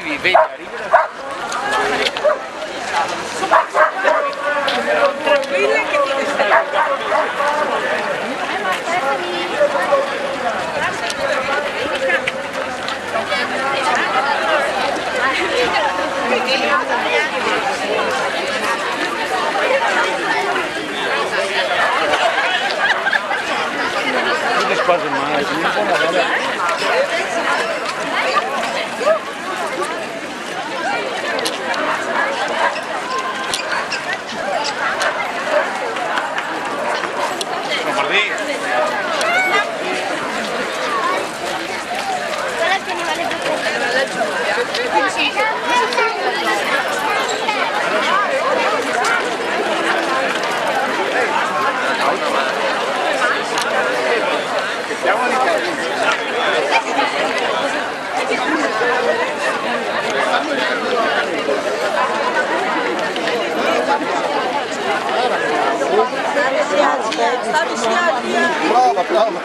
arrivi, vedi, arrivi tranquilla che ti quasi mai, Brava, brava.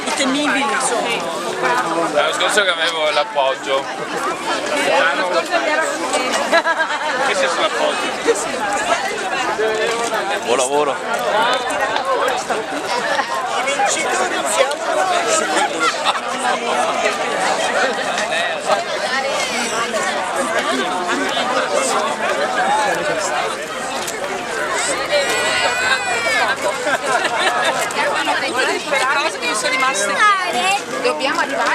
I temibili insomma. L'anno scorso che avevo l'appoggio. L'anno scorso era così. Che sia sull'appoggio? Buon lavoro. Cose che mi sono rimaste. Dobbiamo arrivare.